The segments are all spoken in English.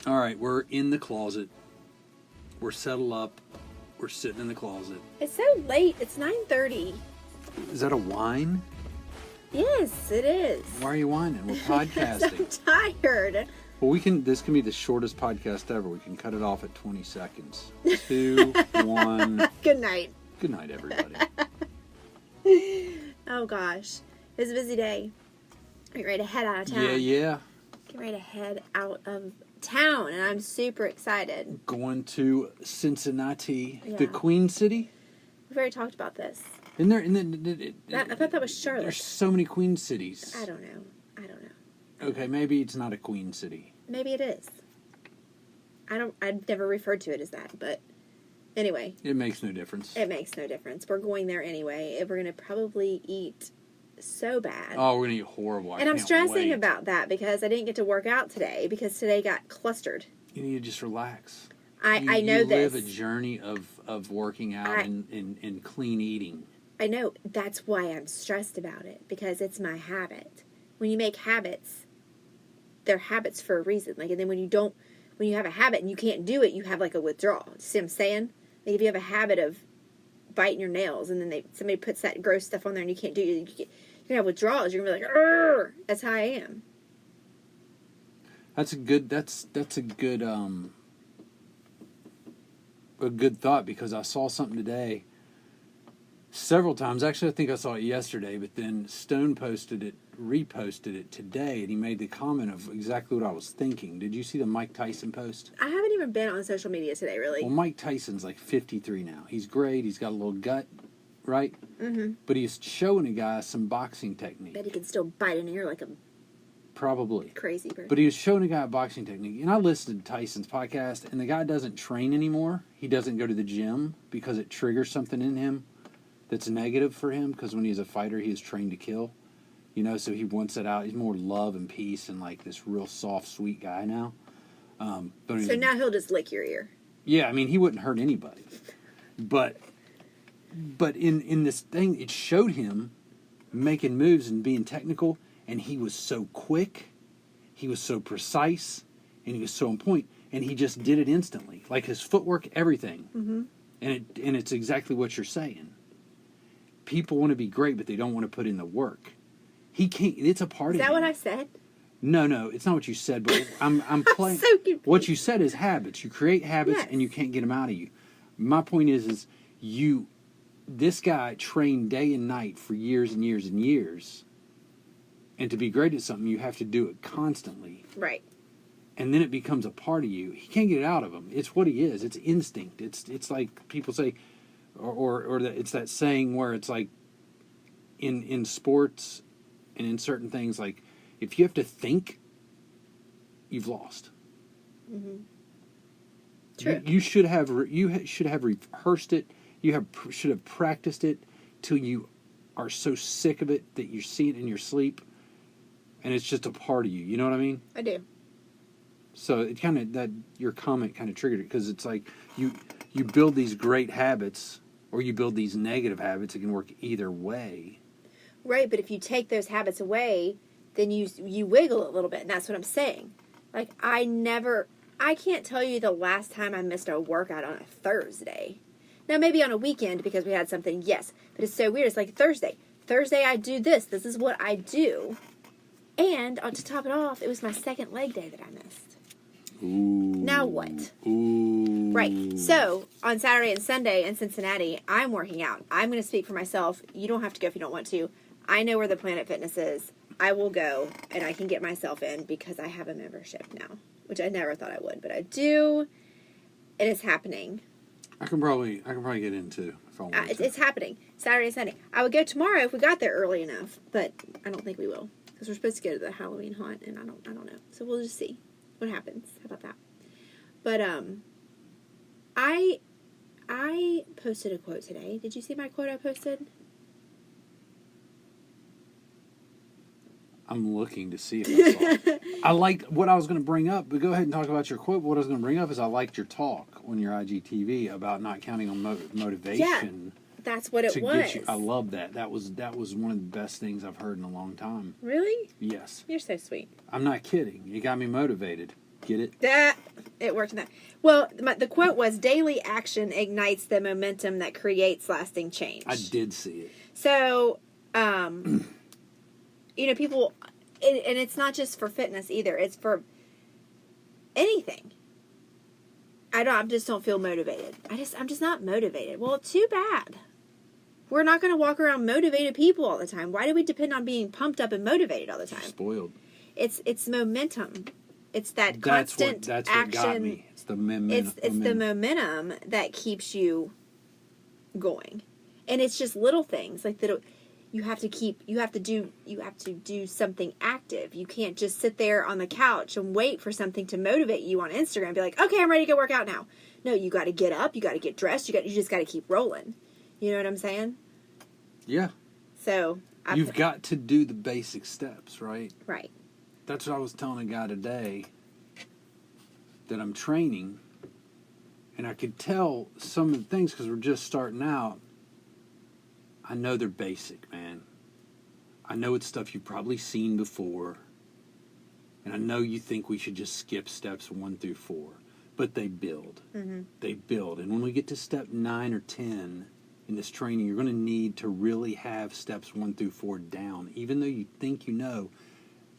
All right, we're in the closet. We're settled up. We're sitting in the closet. It's so late. It's 9:30. Is that a whine? Yes, it is. Why are you whining? We're podcasting. I'm tired. Well, this can be the shortest podcast ever. We can cut it off at 20 seconds. 2, 1. Good night. Good night, everybody. Oh, gosh. It's a busy day. Get ready to head out of town. Yeah. Get ready to head out of town, and I'm super excited. Going to Cincinnati, Yeah. the Queen City. We've already talked about this. Isn't there? I thought that was Charlotte. There's so many Queen cities. I don't know. Okay, maybe it's not a Queen City. Maybe it is. I've never referred to it as that, but anyway. It makes no difference. It makes no difference. We're going there anyway. We're going to probably eat so bad. Oh, we're going to eat horrible. And I'm stressing about that because I didn't get to work out today because today got clustered. You need to just relax. I know you this. live a journey of working out and clean eating. I know. That's why I'm stressed about it, because it's my habit. When you make habits, they're habits for a reason. Like, and then when you have a habit and you can't do it, you have like a withdrawal. See what I'm saying? Like if you have a habit of biting your nails and then somebody puts that gross stuff on there and you can't do it, you're going to have withdrawals. You're going to be like, "Arr!" That's how I am. That's a good thought, because I saw something today several times. Actually, I think I saw it yesterday, but then Stone reposted it today, and he made the comment of exactly what I was thinking. Did you see the Mike Tyson post? I haven't even been on social media today, really. Well, Mike Tyson's like 53 now. He's great. He's got a little gut, right? Mm-hmm. But he's showing a guy some boxing technique. Bet he can still bite an ear like a probably crazy person. But he was showing a guy a boxing technique. And I listened to Tyson's podcast, and the guy doesn't train anymore. He doesn't go to the gym because it triggers something in him that's negative for him, because when he's a fighter, he is trained to kill. You know, so he wants it out. He's more love and peace and like this real soft, sweet guy now. So now he'll just lick your ear. Yeah, I mean, he wouldn't hurt anybody. But in this thing, it showed him making moves and being technical, and he was so quick, he was so precise, and he was so on point, and he just did it instantly. Like his footwork, everything. Mm-hmm. And it's exactly what you're saying. People want to be great, but they don't want to put in the work. He can't. It's a part of him. Is that what I said? No, it's not what you said. But I'm playing. So confused. What you said is habits. You create habits, yes. And you can't get them out of you. My point is this guy trained day and night for years and years and years. And to be great at something, you have to do it constantly. Right. And then it becomes a part of you. He can't get it out of him. It's what he is. It's instinct. It's like people say, or that it's that saying where it's like in sports and in certain things, like if you have to think, you've lost. Mm-hmm. True. You should have rehearsed it. Should have practiced it till you are so sick of it that you see it in your sleep, and it's just a part of you. You know what I mean? I do. So it kind of, that your comment kind of triggered it, because it's like you build these great habits or you build these negative habits. It can work either way. Right, but if you take those habits away, then you wiggle a little bit, and that's what I'm saying. Like, I can't tell you the last time I missed a workout on a Thursday. Now, maybe on a weekend because we had something, yes. But it's so weird. It's like Thursday. Thursday I do this. This is what I do. And to top it off, it was my second leg day that I missed. Ooh. Now what? Ooh. Right. So, on Saturday and Sunday in Cincinnati, I'm working out. I'm going to speak for myself. You don't have to go if you don't want to. I know where the Planet Fitness is. I will go, and I can get myself in because I have a membership now, which I never thought I would, but I do. It is happening. I can probably get in too if I want to. It's happening. Saturday and Sunday. I would go tomorrow if we got there early enough, but I don't think we will because we're supposed to go to the Halloween hunt, and I don't know. So we'll just see what happens. How about that? But I posted a quote today. Did you see my quote I posted? I'm looking to see if I saw it. I liked what I was going to bring up, but go ahead and talk about your quote. What I was going to bring up is I liked your talk on your IGTV about not counting on motivation. Yeah, that's what it was. I love that. That was one of the best things I've heard in a long time. Really? Yes. You're so sweet. I'm not kidding. You got me motivated. Get it? That It worked in that. Well, the quote was, "Daily action ignites the momentum that creates lasting change." I did see it. So, people, and it's not just for fitness either. It's for anything. I just don't feel motivated. I'm just not motivated. Well, too bad. We're not going to walk around motivated people all the time. Why do we depend on being pumped up and motivated all the time? You're spoiled. It's momentum. It's that constant that's action. What got me. It's the momentum. It's the momentum that keeps you going, and it's just little things like that. You have to do something active. You can't just sit there on the couch and wait for something to motivate you on Instagram and be like, okay, I'm ready to go work out now. No, you got to get up. You got to get dressed. You just got to keep rolling. You know what I'm saying? Yeah. So you've got to do the basic steps, right? Right. That's what I was telling a guy today that I'm training, and I could tell some of the things because we're just starting out. I know they're basic, man. I know it's stuff you've probably seen before, and I know you think we should just skip steps 1 through 4, but they build. Mm-hmm. They build, and when we get to step 9 or 10 in this training, you're going to need to really have steps 1 through 4 down, even though you think you know.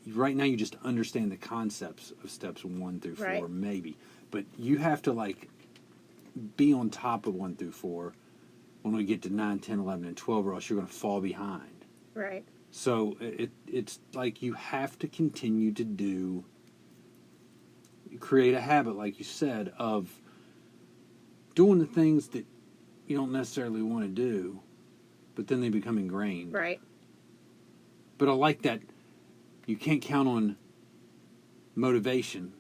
Right now, you just understand the concepts of steps 1 through 4, right. Maybe, but you have to be on top of 1 through 4 when we get to 9, 10, 11, and 12, or else you're going to fall behind. Right. So it's like you have to continue to create a habit, like you said, of doing the things that you don't necessarily want to do, but then they become ingrained. Right. But I like that you can't count on motivation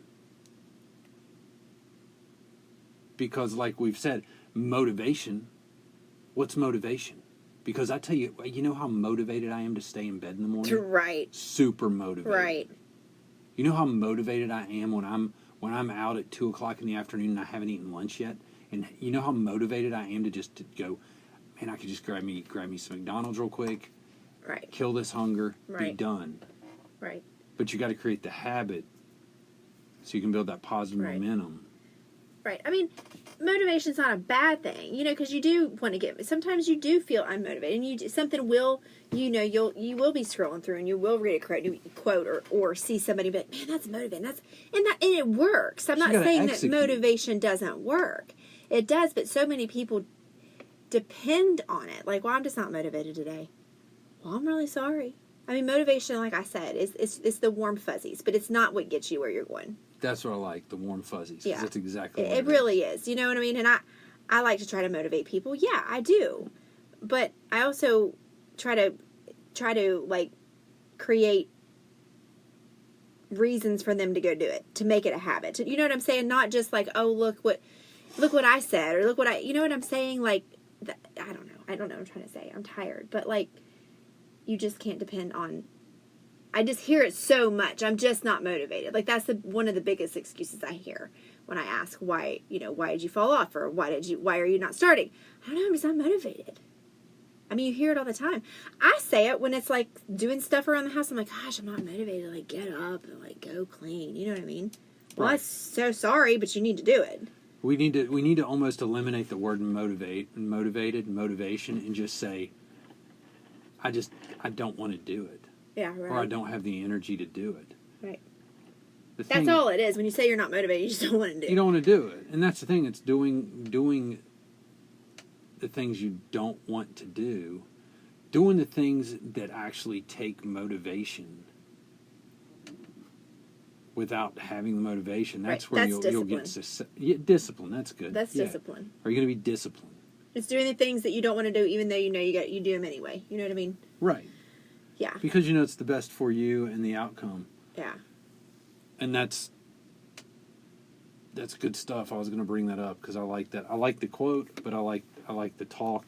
because, like we've said, motivation. What's motivation? Because I tell you, you know how motivated I am to stay in bed in the morning? Right. Super motivated. Right. You know how motivated I am when I'm out at 2:00 in the afternoon and I haven't eaten lunch yet? And you know how motivated I am to go, man, I could just grab me some McDonald's real quick. Right. Kill this hunger. Right. Be done. Right. But you got to create the habit so you can build that positive momentum. Right. I mean, motivation's not a bad thing, because you do want to sometimes you do feel unmotivated, and something will, you will be scrolling through and you will read a quote or see somebody be like, man, that's motivating. And it works. I'm not saying that motivation doesn't work. It does, but so many people depend on it. Like, well, I'm just not motivated today. Well, I'm really sorry. I mean, motivation, like I said, is the warm fuzzies, but it's not what gets you where you're going. That's what I like, the warm fuzzies. Yeah. That's exactly what it really is. You know what I mean? And I like to try to motivate people. Yeah, I do. But I also try to create reasons for them to go do it, to make it a habit. You know what I'm saying? Not just like, oh, look what I said, or look what you know what I'm saying? Like, I don't know what I'm trying to say. I'm tired. But you just can't depend on. I just hear it so much. I'm just not motivated. Like, that's one of the biggest excuses I hear when I ask why did you fall off, or why are you not starting? I don't know, I'm just not motivated. I mean, you hear it all the time. I say it when it's like doing stuff around the house. I'm like, gosh, I'm not motivated to get up and go clean. You know what I mean? Well, I'm so sorry, but you need to do it. We need to almost eliminate the word motivation, and just say, I don't want to do it. Yeah, right. Or I don't have the energy to do it. Right. That's all it is. When you say you're not motivated, you just don't want to do it. You don't want to do it. And that's the thing. It's doing the things you don't want to do. Doing the things that actually take motivation without having the motivation. That's where you'll get discipline. That's good. That's discipline. Are you going to be disciplined? It's doing the things that you don't want to do, even though you do them anyway. You know what I mean? Right. Yeah. Because it's the best for you and the outcome. Yeah. And that's good stuff. I was going to bring that up because I like that. I like the quote, but I like the talk.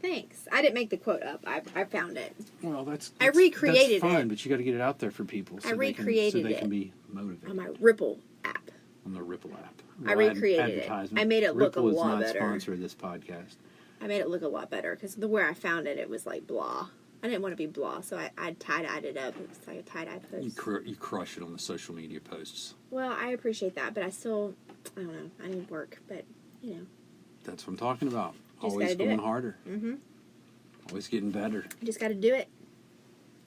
Thanks. I didn't make the quote up. I found it. Well, that's I recreated that's fine, it. But you got to get it out there for people so they can be motivated. On my Ripple app. On the Ripple app. I recreated it. I made it look Ripple a lot better. Ripple is not sponsor of this podcast. I made it look a lot better because where I found it, it was like blah. I didn't want to be blah, so I tie-dyed it up. It was like a tie-dye post. You crush it on the social media posts. Well, I appreciate that, but I still, I don't know. I need work, but, you know. That's what I'm talking about. Just Always gotta do going it. harder. Mm-hmm. Always getting better. You just got to do it.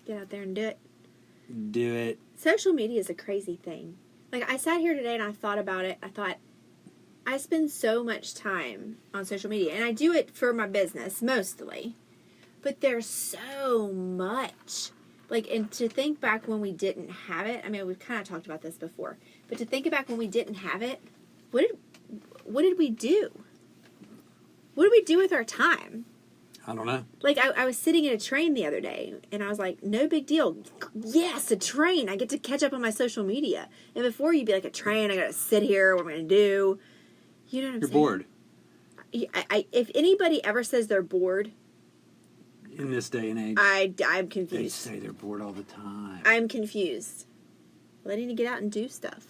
Get out there and do it. Do it. Social media is a crazy thing. Like, I sat here today and I thought about it. I thought, I spend so much time on social media. And I do it for my business, mostly. But there's so much. Like, and to think back when we didn't have it, I mean, we've kind of talked about this before. But to think back when we didn't have it, what did we do? What did we do with our time? I don't know. Like, I was sitting in a train the other day, and I was like, no big deal. Yes, a train. I get to catch up on my social media. And before, you'd be like, a train, I got to sit here, what am I going to do? You know what I'm You're saying? bored. If anybody ever says they're bored, In this day and age, I'm they confused. say they're bored all the time. I'm confused. Well, they need to get out and do stuff.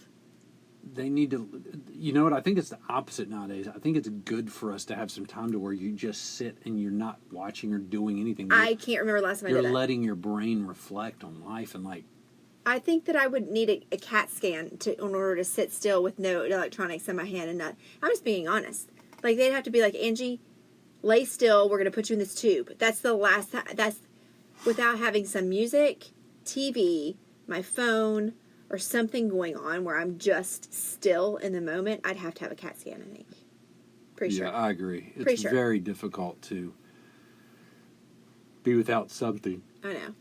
They need to, you know what, I think it's the opposite nowadays. I think it's good for us to have some time to where you just sit and you're not watching or doing anything. I can't remember the last time I You're did that. letting your brain reflect on life and like, I think that I would need a CAT scan in order to sit still with no electronics in my hand and not. I'm just being honest. Like, they'd have to be like, Angie, lay still. We're going to put you in this tube. That's the last time. That's without having some music, TV, my phone, or something going on where I'm just still in the moment. I'd have to have a CAT scan, I think. Pretty yeah, sure. I agree. It's Pretty sure. very difficult to be without something. I know.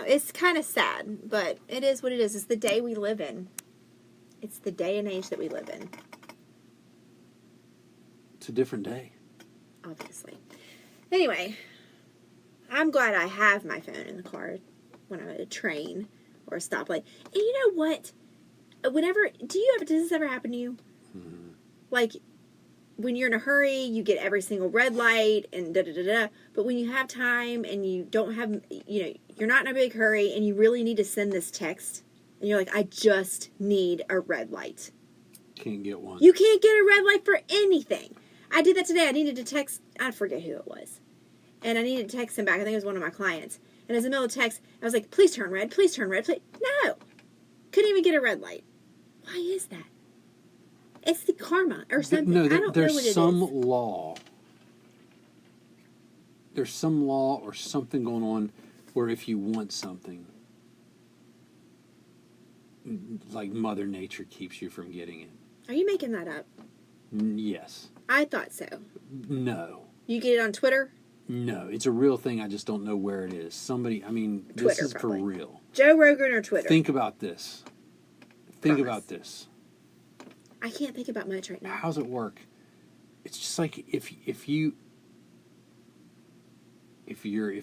It's kind of sad, but it is what it is. It's the day we live in. It's the day and age that we live in, It's a different day. obviously. Anyway, I'm glad I have my phone in the car when I'm at a train or a stoplight. And you know what? Does this ever happen to you? Mm-hmm. Like, when you're in a hurry, you get every single red light and da-da-da-da. But when you have time and you don't have, you're not in a big hurry and you really need to send this text, and you're like, I just need a red light. Can't get one. You can't get a red light for anything. I did that today. I needed to text, I forget who it was. And I needed to text him back. I think it was one of my clients. And as in the middle of the text, I was like, please turn red, please turn red, please. No. Couldn't even get a red light. Why is that? It's the karma or something. No, I don't know there's what it some is. law. There's some law or something going on where if you want something, like Mother Nature keeps you from getting it. Are you making that up? Yes. I thought so. No. You get it on Twitter? No. It's a real thing. I just don't know where it is. Somebody, I mean, this Twitter, is probably. for real. Joe Rogan or Twitter? Think about this. Think Promise. about this. I can't think about much right now. How's it work? It's just like if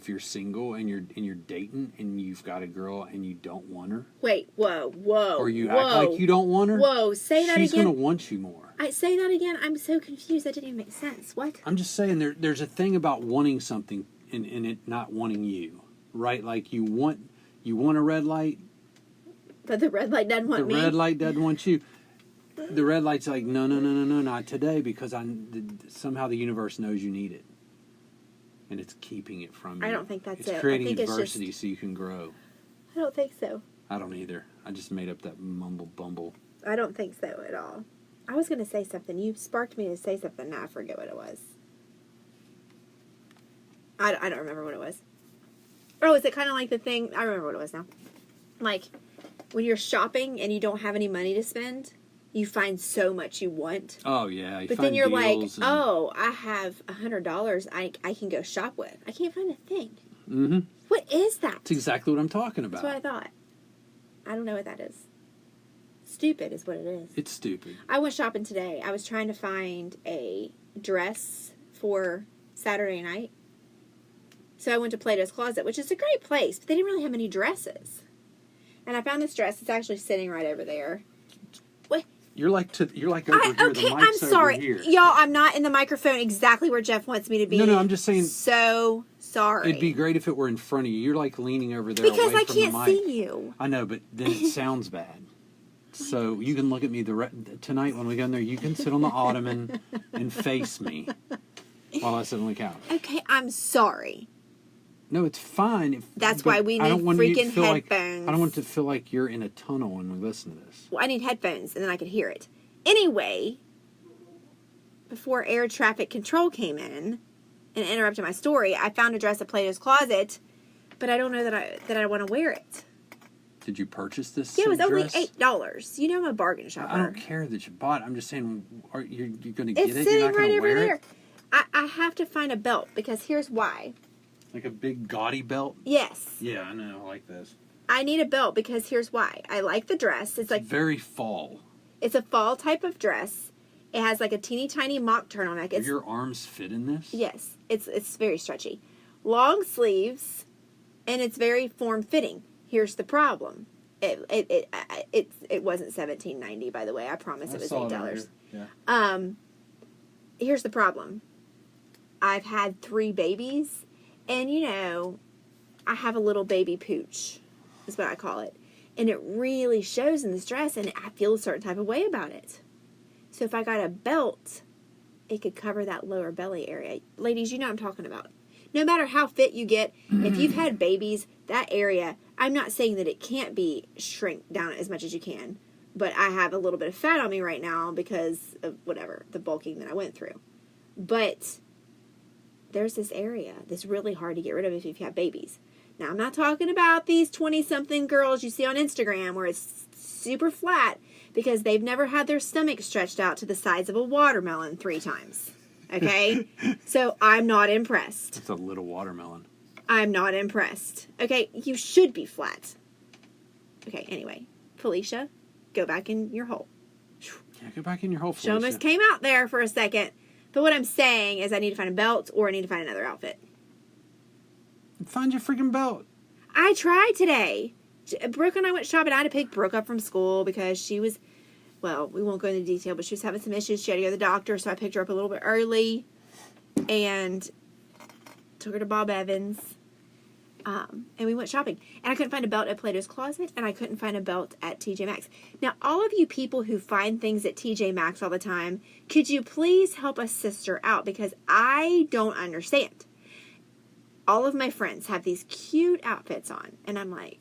you're single and you're dating and you've got a girl and you don't want her, Wait, whoa, or you act like you don't want her, Whoa, say that she's again. gonna want you more. I say that again. I'm so confused. That didn't even make sense. What? I'm just saying there's a thing about wanting something and it not wanting you, right? Like you want a red light, But the red light doesn't want me. the red light doesn't want you. The red light's like no, not today because somehow the universe knows you need it, and it's keeping it from you. I don't think that's it's it. I creating think it's adversity so you can grow. I don't think so. I don't either. I just made up that mumble bumble. I don't think so at all. I was going to say something. You sparked me to say something. Now I forget what it was. I don't remember what it was. Oh, is it kind of like the thing? I remember what it was now. Like, when you're shopping and you don't have any money to spend, you find so much you want. Oh yeah, But then you're like, oh, I have $100 I can go shop with. I can't find a thing. Mm-hmm. What is that? That's exactly what I'm talking about. That's what I thought. I don't know what that is. Stupid is what it is. It's stupid. I went shopping today. I was trying to find a dress for Saturday night. So I went to Plato's Closet, which is a great place, but they didn't really have any dresses. And I found this dress. It's actually sitting right over there. What? You're like over here. The Okay, mic's I'm sorry. over here. Y'all, I'm not in the microphone exactly where Jeff wants me to be. No, I'm just saying. So sorry. It'd be great if it were in front of you. You're like leaning over there because away I from can't the mic. see you. I know, but then it sounds bad. So you can look at me tonight when we go in there. You can sit on the ottoman and face me while I sit on the couch. Okay, I'm sorry. No, it's fine. That's but why we I need don't want you to freaking feel headphones. I don't want it to feel like you're in a tunnel when we listen to this. Well, I need headphones, and then I can hear it. Anyway, before air traffic control came in and interrupted my story, I found a dress at Plato's Closet, but I don't know that I want to wear it. Did you purchase this? Yeah, it was only dress? $8. You know I'm a bargain shopper. I don't care that you bought it. I'm just saying, are you going to get It's it? sitting You're not right going to over wear there. it? I have to find a belt because here's why. Like a big gaudy belt? Yes. Yeah, I know. I like this. I need a belt because here's why. I like the dress. It's like very fall. It's a fall type of dress. It has like a teeny tiny mock turtleneck. Do your arms fit in this? Yes, it's very stretchy. Long sleeves, and it's very form fitting. Here's the problem. It wasn't $17.90, by the way. I promise it was $8. Yeah. Here's the problem. I've had 3 babies, and I have a little baby pooch, is what I call it. And it really shows in this dress, and I feel a certain type of way about it. So if I got a belt, it could cover that lower belly area. Ladies, you know what I'm talking about. No matter how fit you get, if you've had babies, that area, I'm not saying that it can't be shrink down as much as you can, but I have a little bit of fat on me right now because of whatever, the bulking that I went through. But there's this area that's really hard to get rid of if you've had babies. Now, I'm not talking about these 20-something girls you see on Instagram where it's super flat because they've never had their stomach stretched out to the size of a watermelon 3 times. Okay? So, I'm not impressed. It's a little watermelon. I'm not impressed. Okay? You should be flat. Okay, anyway. Felicia, go back in your hole. Yeah, go back in your hole, She Felicia. almost came out there for a second. But what I'm saying is I need to find a belt or I need to find another outfit. Find your freaking belt. I tried today. Brooke and I went shopping. I had to pick Brooke up from school because she was, well, we won't go into detail, but she was having some issues. She had to go to the doctor, so I picked her up a little bit early and took her to Bob Evans. And we went shopping. And I couldn't find a belt at Plato's Closet, and I couldn't find a belt at TJ Maxx. Now, all of you people who find things at TJ Maxx all the time, could you please help a sister out? Because I don't understand. All of my friends have these cute outfits on. And I'm like,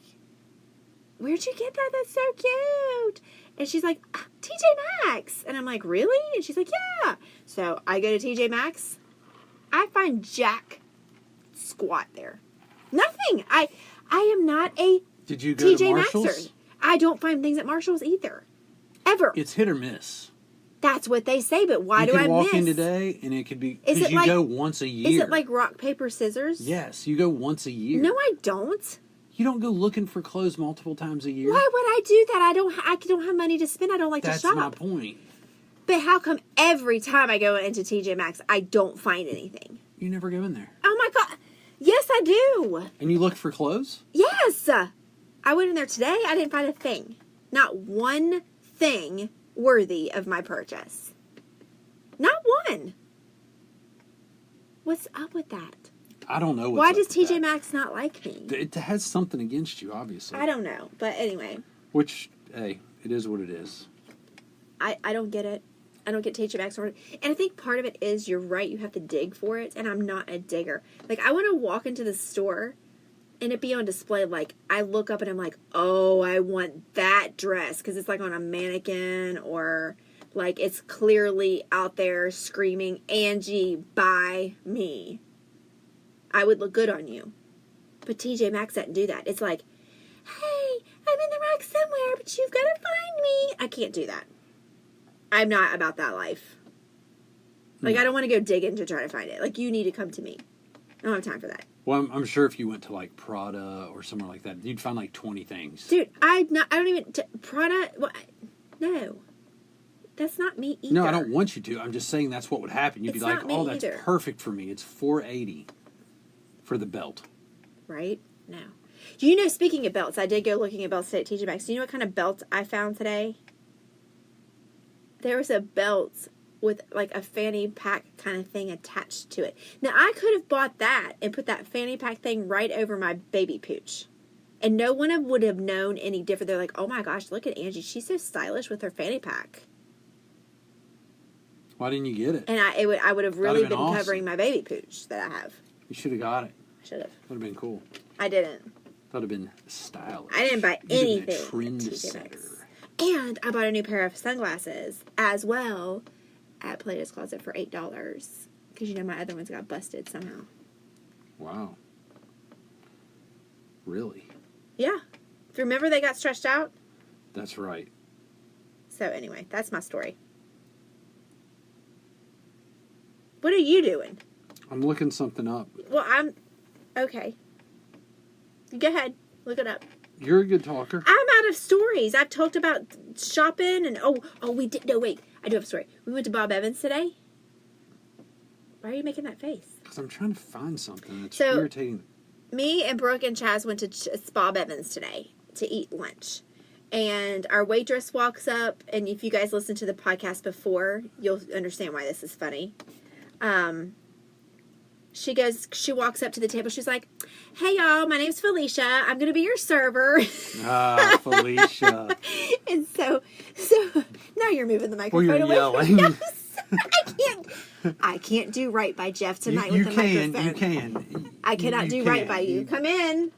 where'd you get that? That's so cute. And she's like, TJ Maxx. And I'm like, really? And she's like, yeah. So I go to TJ Maxx. I find jack squat there. Nothing. I am not a Did you go TJ to Marshall's? Maxxer. I don't find things at Marshall's either. Ever. It's hit or miss. That's what they say, but why you do I miss? You can walk in today, and it could be... Is Because it like, go once a year. Is it like rock, paper, scissors? Yes, you go once a year. No, I don't. You don't go looking for clothes multiple times a year? Why would I do that? I don't have money to spend. I don't like That's to shop. my point. But how come every time I go into TJ Maxx, I don't find anything? You never go in there. Oh my God. Yes, I do. And you look for clothes? Yes. I went in there today. I didn't find a thing. Not one thing worthy of my purchase. Not one. What's up with that? I don't know. Why does TJ Maxx not like me? It has something against you, obviously. I don't know. But anyway. Which, hey, it is what it is. I don't get it. I don't get TJ Maxx. And I think part of it is, you're right, you have to dig for it. And I'm not a digger. Like, I want to walk into the store and it be on display. Like, I look up and I'm like, oh, I want that dress. Because it's like on a mannequin, or like it's clearly out there screaming, Angie, buy me. I would look good on you. But TJ Maxx doesn't do that. It's like, hey, I'm in the rack somewhere, but you've got to find me. I can't do that. I'm not about that life. Like, I don't want to go digging to try to find it. Like, you need to come to me. I don't have time for that. Well, I'm sure if you went to, like, Prada or somewhere like that, you'd find, like, 20 things. Dude, I don't even... Prada... Well, no. That's not me either. No, I don't want you to. I'm just saying that's what would happen. You'd be like, oh, that's either. Perfect for me. It's $480 for the belt. Right? No. You know, speaking of belts, I did go looking at belts today at TJ Maxx. Do you know what kind of belt I found today? There was a belt with like a fanny pack kind of thing attached to it. Now, I could have bought that and put that fanny pack thing right over my baby pooch. And no one would have known any different. They're like, oh my gosh, look at Angie. She's so stylish with her fanny pack. Why didn't you get it? And I would have really been awesome. covering my baby pooch that I have. You should have got it. I should have. Would have been cool. I didn't. That would have been stylish. I didn't buy You'd have anything. been a trend at TJ setter. Maxx. And I bought a new pair of sunglasses as well at Plato's Closet for $8. Because, you know, my other ones got busted somehow. Wow. Really? Yeah. Remember they got stretched out? That's right. So, anyway, that's my story. What are you doing? I'm looking something up. Well, okay. Go ahead. Look it up. You're a good talker. I'm out of stories. I've talked about shopping and we did. No, wait. I do have a story. We went to Bob Evans today. Why are you making that face? Because I'm trying to find something that's So- irritating. Me and Brooke and Chaz went to Bob Evans today to eat lunch. And our waitress walks up, and if you guys listened to the podcast before, you'll understand why this is funny. She walks up to the table. She's like, "Hey, y'all, my name's Felicia. I'm going to be your server." Ah, Felicia. And so now you're moving the Well, microphone you're away yelling. from me. I can't do right by Jeff tonight with the microphone. You can. I cannot do right by you. Come in.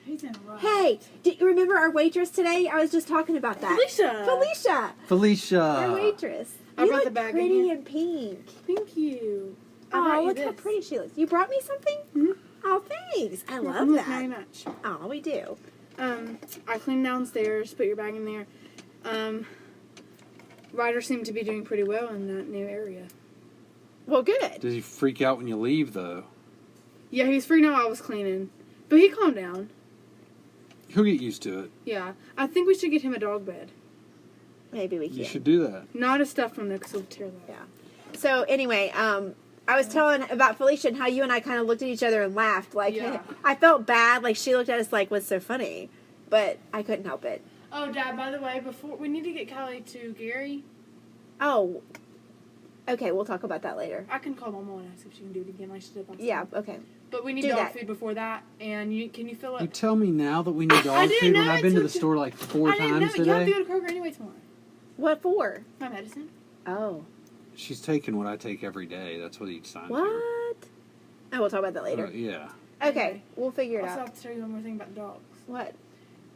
He's in a rush. Hey, did you remember our waitress today? I was just talking about that. Felicia. Felicia. Our waitress. I You brought look the bag in pretty here. and pink. Thank you. I Oh, brought you look how this. pretty she looks. You brought me something? Mhm. Oh, thanks. I love Welcome very that. much. Oh, we do. I cleaned downstairs, put your bag in there. Ryder seemed to be doing pretty well in that new area. Well, good. Does he freak out when you leave, though? Yeah, he was freaking out while I was cleaning. But he calmed down. He'll get used to it. Yeah. I think we should get him a dog bed. Maybe we can. You should do that. Not a stuffed one, though, because he'll tear that. Yeah. So, anyway, I was telling about Felicia and how you and I kind of looked at each other and laughed. Like, Yeah. I felt bad. Like, she looked at us like, what's so funny? But I couldn't help it. Oh, Dad, by the way, before we need to get Callie to Gary. Oh. Okay, we'll talk about that later. I can call Mama and ask if she can do it again like she did last Yeah, time. okay. But we need Do dog that. food before that. And can you fill You up? tell me now that we need I dog didn't food know when I've been to until the store like 4 I didn't know. times You have to today? go to Kroger anyway tomorrow. What for? My medicine. Oh. She's taking what I take every day. That's what each time. What? Oh, we'll talk about that later. Yeah. Okay, we'll figure it Also, I out. have to tell you one more thing about the dogs. What?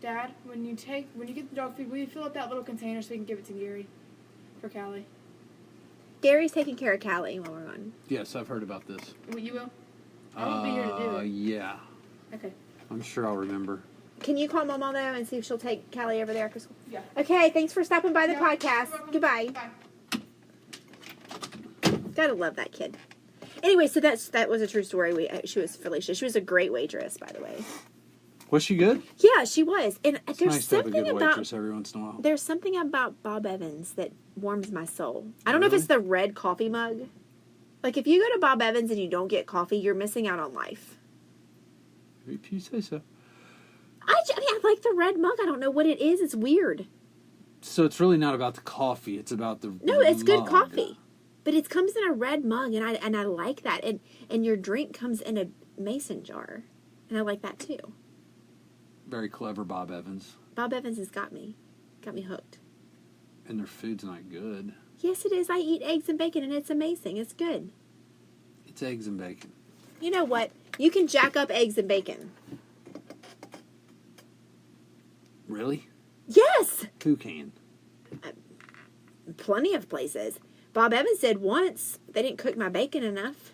Dad, when you get the dog food, will you fill up that little container so we can give it to Gary for Callie? Gary's taking care of Callie while we're gone. Yes, I've heard about this. You will? I won't be here to do it. Yeah. Okay. I'm sure I'll remember. Can you call Mama, though, and see if she'll take Callie over there after school? Yeah. Okay, thanks for stopping by the Yeah, podcast. you're welcome. Goodbye. Bye. Gotta love that kid. Anyway, so that was a true story. She was Felicia. She was a great waitress, by the way. Was she good? Yeah, she was. And It's there's nice to have a something good about waitress every once in a while. there's something about Bob Evans that warms my soul. I don't know if it's the red coffee mug. Like, if you go to Bob Evans and you don't get coffee, you're missing out on life. If you say so. I mean, I like the red mug. I don't know what it is. It's weird. So it's really not about the coffee. It's about the No, it's good mug. coffee. But it comes in a red mug, and I like that. And your drink comes in a mason jar. And I like that, too. Very clever, Bob Evans. Bob Evans has got me hooked. And their food's not good. Yes, it is. I eat eggs and bacon, and it's amazing. It's good. It's eggs and bacon. You know what? You can jack up eggs and bacon. Really? Yes! Who can? Plenty of places. Bob Evans said once they didn't cook my bacon enough.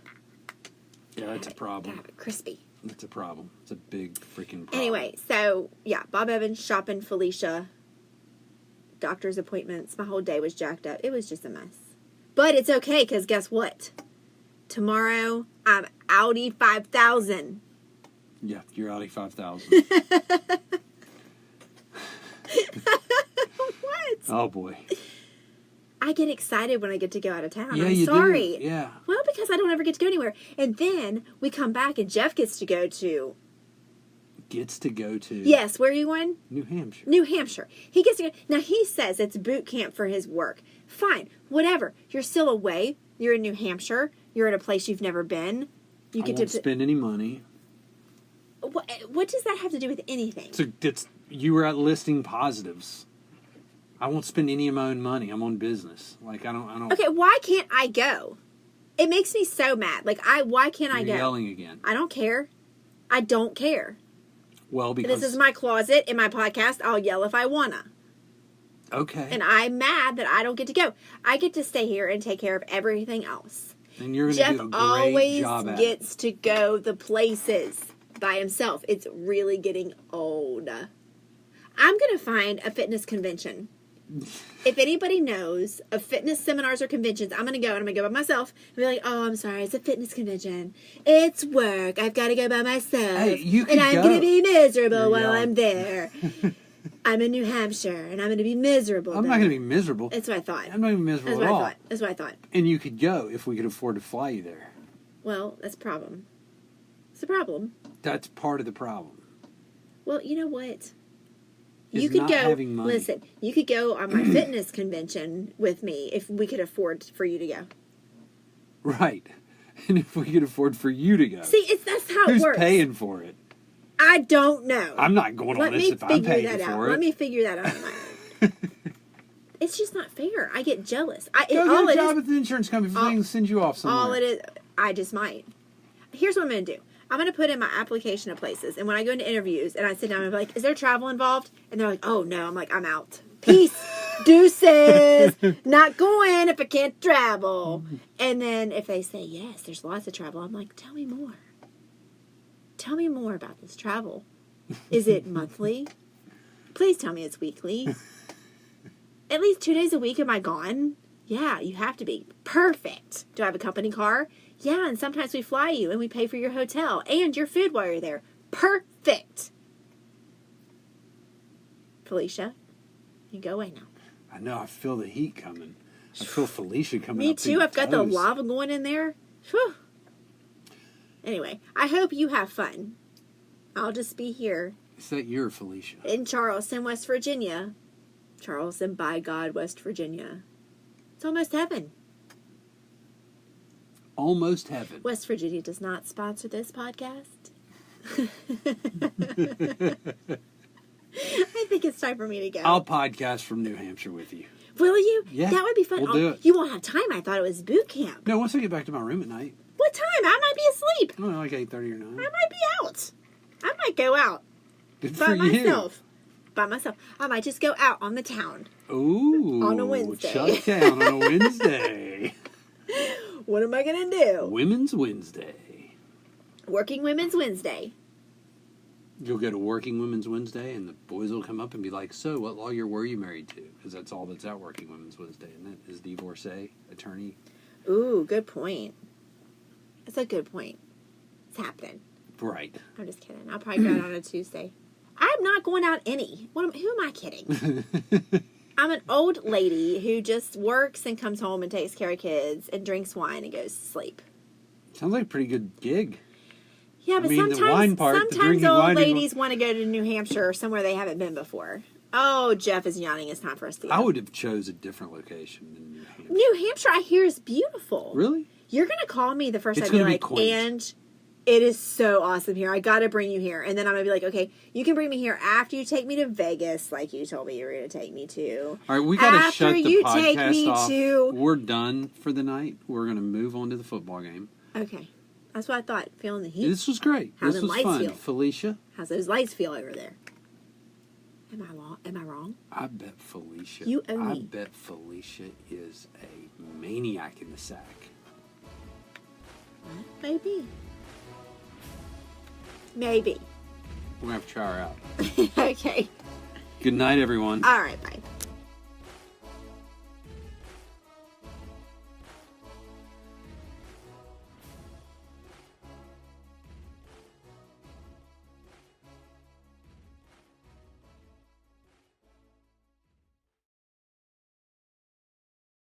Yeah, that's a Gotta problem. have it crispy. That's a problem. It's a big freaking problem. Anyway, so, yeah, Bob Evans, shopping, Felicia, doctor's appointments. My whole day was jacked up. It was just a mess. But it's okay, because guess what? Tomorrow, I'm Audi 5000. Yeah, you're Audi 5000. What? Oh, boy. I get excited when I get to go out of town. Yeah, I'm you sorry. do. Yeah. Well, because I don't ever get to go anywhere. And then we come back and Jeff gets to go to, Gets to go to yes, where are you going? New Hampshire. New Hampshire. He gets to go. Now, he says it's boot camp for his work. Fine. Whatever. You're still away. You're in New Hampshire. You're at a place you've never been. You I get won't to. spend any money. What does that have to do with anything? You were at listing positives. I won't spend any of my own money. I'm on business. Like I don't. Okay, why can't I go? It makes me so mad. Like why can't I You're go? yelling again. I don't care. I don't care. Well, because This is my closet in my podcast. I'll yell if I wanna. Okay. And I'm mad that I don't get to go. I get to stay here and take care of everything else. And you're going to Jeff do a great always job at it. gets to go the places by himself. It's really getting old. I'm going to find a fitness convention. If anybody knows of fitness seminars or conventions, I'm going to go and I'm going to go by myself and be like, oh, I'm sorry, it's a fitness convention. It's work. I've got to go by myself. Hey, you and can I'm go. going to be miserable You're while yelling. I'm there. I'm in New Hampshire and I'm going to be miserable. I'm not going to be miserable. That's what I thought. I'm not even miserable That's at what all. I thought. That's what I thought. And you could go if we could afford to fly you there. Well, that's a problem. It's a problem. That's part of the problem. Well, you know what? Is You could not go. having money. Listen, you could go on my fitness convention with me if we could afford for you to go. Right. And if we could afford for you to go. See, that's how it Who's works. paying for it? I don't know. I'm not going Let on this me if I'm figure paying that out. for it. Let me figure that out on my own. It's just not fair. I get jealous. Go All get a it job is, at the insurance company if they can send you off somewhere. all it is, I just might. Here's what I'm going to do. I'm going to put in my application of places, and when I go into interviews and I sit down and be like, is there travel involved? And they're like, oh, no. I'm like, I'm out. Peace. Deuces. Not going if I can't travel. And then if they say, yes, there's lots of travel, I'm like, tell me more. Tell me more about this travel. Is it monthly? Please tell me it's weekly. At least 2 days a week, am I gone? Yeah, you have to be. Perfect. Do I have a company car? Yeah, and sometimes we fly you and we pay for your hotel and your food while you're there. Perfect. Felicia, you go away now. I know. I feel the heat coming. I feel Felicia coming Me up through too. the I've got the toes. lava going in there. Whew. Anyway, I hope you have fun. I'll just be here Is that your Felicia? in Charleston, West Virginia. Charleston, by God, West Virginia. It's almost heaven. Almost heaven. West Virginia does not sponsor this podcast. I think it's time for me to go. I'll podcast from New Hampshire with you. Will you? Yeah, That would be fun. we'll do it. You won't have time. I thought it was boot camp. No, once I get back to my room at night. What time? I might be asleep. I don't know, like 8:30 or 9. I might be out. I might go out Good by for myself. By myself. I might just go out on the town. you. Ooh. On a Wednesday. Shut down on a Wednesday. What am I going to do? Women's Wednesday. Working Women's Wednesday. You'll go to Working Women's Wednesday, and the boys will come up and be like, so, what lawyer were you married to? Because that's all that's at Working Women's Wednesday, isn't it? Is divorcee, attorney. Ooh, good point. That's a good point. It's happening. Right. I'm just kidding. I'll probably go out on a Tuesday. I'm not going out any. Who am I kidding? I'm an old lady who just works and comes home and takes care of kids and drinks wine and goes to sleep. Sounds like a pretty good gig. Yeah, but I mean, the sometimes, wine part, the sometimes drinking old wine ladies want to go to New Hampshire or somewhere they haven't been before. Oh, Jeff is yawning. It's time for us to go. I would have chose a different location than New Hampshire. New Hampshire, I hear, is beautiful. Really? You're going to call me the first It's time and be gonna be like, quaint. and it is so awesome here. I got to bring you here. And then I'm going to be like, okay, you can bring me here after you take me to Vegas like you told me you were going to take me to. All right, we got to After shut the you podcast take me off. to- We're done for the night. We're going to move on to the football game. Okay. That's what I thought. Feeling the heat. This was great. How This them was lights fun. feel? Felicia, How's those lights feel over there? Am I wrong? I bet Felicia. You owe I me. bet Felicia is a maniac in the sack. Maybe. Maybe. We're going to have to try her out. Okay. Good night, everyone. All right. Bye.